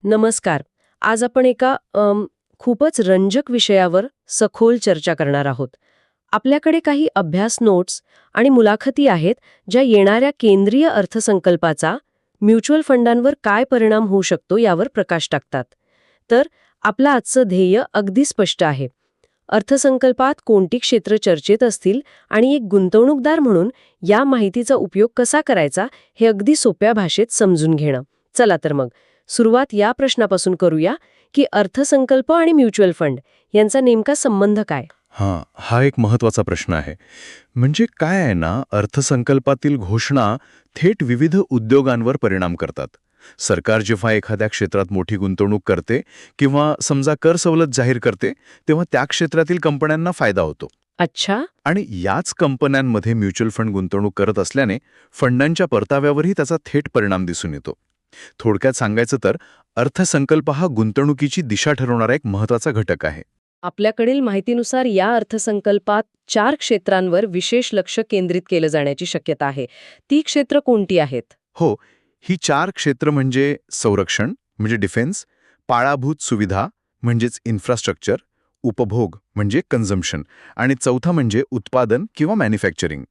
नमस्कार. आज आपण एका खूपच रंजक विषयावर सखोल चर्चा करणार आहोत. आपल्याकडे काही अभ्यास नोट्स आणि मुलाखती आहेत ज्या येणाऱ्या केंद्रीय अर्थसंकल्पाचा म्युच्युअल फंडांवर काय परिणाम होऊ शकतो यावर प्रकाश टाकतात. तर आपलं आजचं ध्येय अगदी स्पष्ट आहे. अर्थसंकल्पात कोणती क्षेत्र चर्चेत असतील आणि एक गुंतवणूकदार म्हणून या माहितीचा उपयोग कसा करायचा हे अगदी सोप्या भाषेत समजून घेणं. चला तर मग सुरुवात या प्रश्नापासून करूया की अर्थसंकल्प आणि म्युच्युअल फंड यांचा नेमका संबंध काय? हा एक महत्वाचा प्रश्न आहे. म्हणजे काय आहे ना, अर्थसंकल्पातील घोषणा थेट विविध उद्योगांवर परिणाम करतात. सरकार जेव्हा एखाद्या क्षेत्रात मोठी गुंतवणूक करते किंवा समजा कर सवलत जाहीर करते, तेव्हा त्या क्षेत्रातील कंपन्यांना फायदा होतो. अच्छा. आणि याच कंपन्यांमध्ये म्युच्युअल फंड गुंतवणूक करत असल्याने फंडांच्या परताव्यावरही त्याचा थेट परिणाम दिसून येतो. थोडक्यात सांगायचं तर अर्थसंकल्प हा गुंतवणुकीची दिशा ठरवणारा एक महत्वाचा घटक आहे. आपल्याकडील माहितीनुसार या अर्थसंकल्पात 4 क्षेत्रांवर विशेष लक्ष केंद्रित केलं जाण्याची शक्यता आहे. ती क्षेत्र कोणती आहेत? हो, ही 4 क्षेत्र म्हणजे संरक्षण म्हणजे डिफेन्स, पायाभूत सुविधा म्हणजेच इन्फ्रास्ट्रक्चर, उपभोग म्हणजे कन्झम्पशन आणि चौथा म्हणजे उत्पादन किंवा मॅन्युफॅक्चरिंग.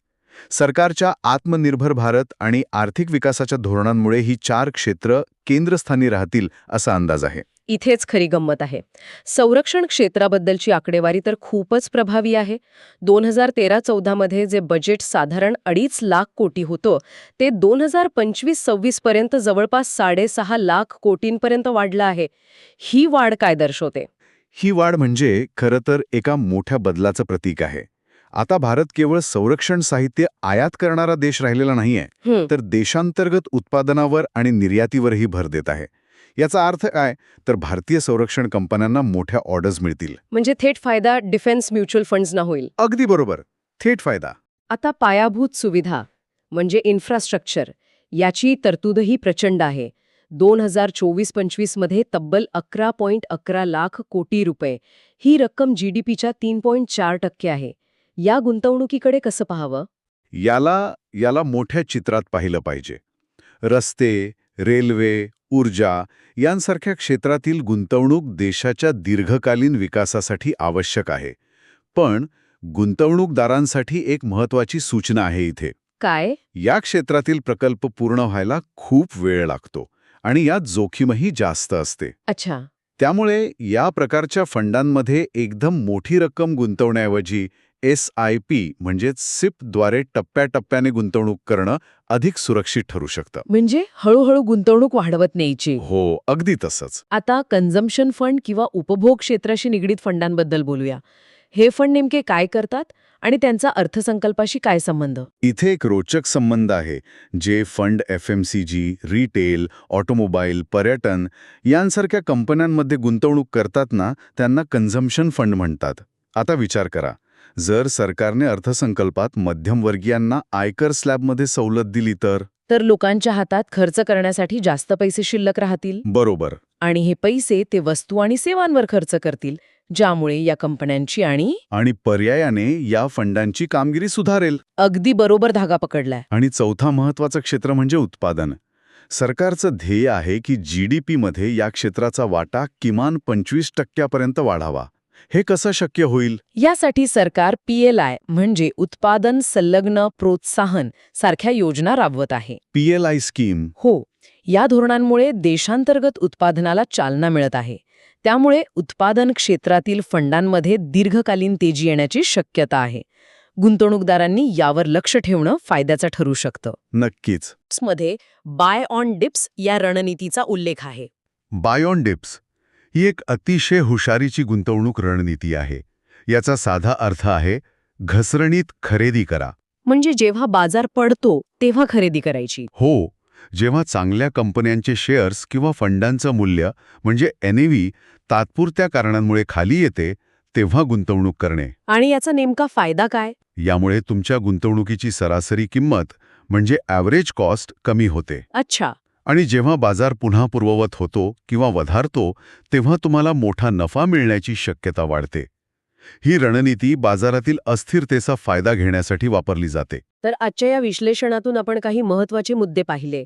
सरकारच्या आत्मनिर्भर भारत आणि आर्थिक विकासाच्या धोरणांमुळे ही 4 क्षेत्र केंद्रस्थानी राहतील असा अंदाज आहे. इथेच खरी गंमत आहे. संरक्षण क्षेत्राबद्दलची आकडेवारी तर खूपच प्रभावी आहे. 2013-14 मध्ये जे बजेट साधारण 2.5 लाख कोटी होतं, ते 2025-26 पर्यंत जवळपास 6.5 लाख कोटींपर्यंत वाढलं आहे. ही वाढ काय दर्शवते? ही वाढ म्हणजे खरं तर एका मोठ्या बदलाचं प्रतीक आहे. आता भारत केवळ संरक्षण साहित्य आयात करणारा देश राहिलेला नाहीये, तर देशांतर्गत उत्पादनावर आणि निर्यातीवरही भर देत आहे. याचा अर्थ काय? तर भारतीय संरक्षण कंपन्यांना मोठ्या ऑर्डर्स मिळतील. म्हणजे थेट फायदा डिफेन्स म्युच्युअल फंड्सना होईल. अगदी बरोबर, थेट फायदा. आता पायाभूत सुविधा म्हणजे इन्फ्रास्ट्रक्चर याची तरतूदही प्रचंड आहे. 2024-25 मध्ये तब्बल 11.11 लाख कोटी रुपये. ही रक्कम जीडीपीच्या 3.4% आहे. या गुंतवणुकीकडे कसं पाहावं? याला मोठ्या चित्रात पाहिलं पाहिजे. रस्ते, रेल्वे, ऊर्जा यांसारख्या क्षेत्रातील गुंतवणूक देशाच्या दीर्घकालीन विकासासाठी आवश्यक आहे. पण गुंतवणूकदारांसाठी एक महत्वाची सूचना आहे इथे. काय? या क्षेत्रातील प्रकल्प पूर्ण व्हायला खूप वेळ लागतो आणि यात जोखीमही जास्त असते. अच्छा. त्यामुळे या प्रकारच्या फंडांमध्ये एकदम मोठी रक्कम गुंतवण्याऐवजी SIP म्हणजेच SIP-द्वारे टप्प्याटप्प्याने गुंतवणूक करणं अधिक सुरक्षित ठरू शकतं. म्हणजे हळूहळू गुंतवणूक वाढवत न्यायची. हो, अगदी तसंच. आता कन्झम्पशन फंड किंवा उपभोग क्षेत्राशी निगडीत फंडांबद्दल बोलूया. हे फंड नेमके काय करतात आणि त्यांचा अर्थसंकल्पाशी काय संबंध? इथे एक रोचक संबंध आहे. जे फंड FMCG, रिटेल, ऑटोमोबाईल, पर्यटन यांसारख्या कंपन्यांमध्ये गुंतवणूक करतात ना, त्यांना कन्झम्पशन फंड म्हणतात. आता विचार करा, जर सरकारने अर्थसंकल्पात मध्यमवर्गीयांना आयकर स्लॅबमध्ये सवलत दिली तर लोकांच्या हातात खर्च करण्यासाठी जास्त पैसे शिल्लक राहतील. बरोबर. आणि हे पैसे ते वस्तू आणि सेवांवर खर्च करतील, ज्यामुळे या कंपन्यांची आणि पर्यायाने या फंडांची कामगिरी सुधारेल. अगदी बरोबर धागा पकडलाय. आणि चौथा महत्वाचं क्षेत्र म्हणजे उत्पादन. सरकारचं ध्येय आहे की GDP-मध्ये या क्षेत्राचा वाटा किमान 25% वाढावा. हे कसं शक्य होईल? यासाठी सरकार PLI म्हणजे उत्पादन संलग्न प्रोत्साहन सारख्या योजना राबवत आहे. PLI scheme? हो. या धोरणांमुळे देशांतर्गत उत्पादनाला चालना मिळत आहे. त्यामुळे उत्पादन क्षेत्रातील फंडांमध्ये दीर्घकालीन तेजी येण्याची शक्यता आहे. गुंतवणूकदारांनी यावर लक्ष ठेवणं फायद्याचं ठरू शकतं. नक्कीच. मध्ये बाय ऑन डिप्स या रणनीतीचा उल्लेख आहे. बाय ऑन डिप्स ही एक अतिशय हुशारीची गुंतवणूक रणनीती आहे. याचा साधा अर्थ आहे घसरणीत खरेदी करा. म्हणजे जेव्हा बाजार पडतो तेव्हा खरेदी करायची. हो, जेव्हा चांगल्या कंपन्यांचे शेअर्स किंवा फंडांचं मूल्य म्हणजे NAV तात्पुरत्या कारणांमुळे खाली येते तेव्हा गुंतवणूक करणे. आणि याचा नेमका फायदा काय? यामुळे तुमच्या गुंतवणुकीची सरासरी किंमत म्हणजे ॲव्हरेज कॉस्ट कमी होते. अच्छा. आणि जेव्हा बाजार पुन्हा पूर्ववत होतो किंवा वधारतो तेव्हा तुम्हाला मोठा नफा मिळण्याची शक्यता वाढते. ही रणनीती बाजारातील अस्थिरतेचा फायदा घेण्यासाठी वापरली जाते. तर आजच्या या विश्लेषणातून आपण काही महत्त्वाचे मुद्दे पाहिले.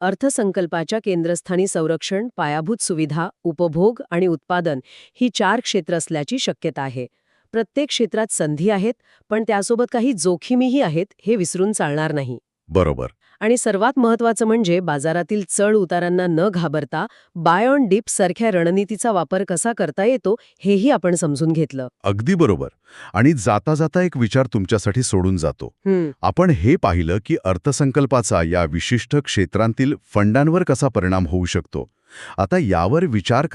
अर्थसंकल्पाच्या केंद्रस्थानी संरक्षण, पायाभूत सुविधा, उपभोग आणि उत्पादन ही 4 क्षेत्र असल्याची शक्यता आहे. प्रत्येक क्षेत्रात संधी आहेत, पण त्यासोबत काही जोखीमही आहेत, हे विसरून चालणार नाही. बरोबर. आणि सर्वात महत्त्वाचं म्हणजे बाजारातील चढ उतारांना न घाबरता बाय ऑन डिप सारख्या रणनीतीचा वापर कसा करता येतो हेही आपण समजून घेतलं. अगदी बरोबर. आणि जाता जाता एक विचार तुमच्यासाठी सोडून जातो. आपण हे पाहिलं की अर्थसंकल्पाचा या विशिष्ट क्षेत्रांतील फंडांवर कसा परिणाम होऊ शकतो. आता यावर विचार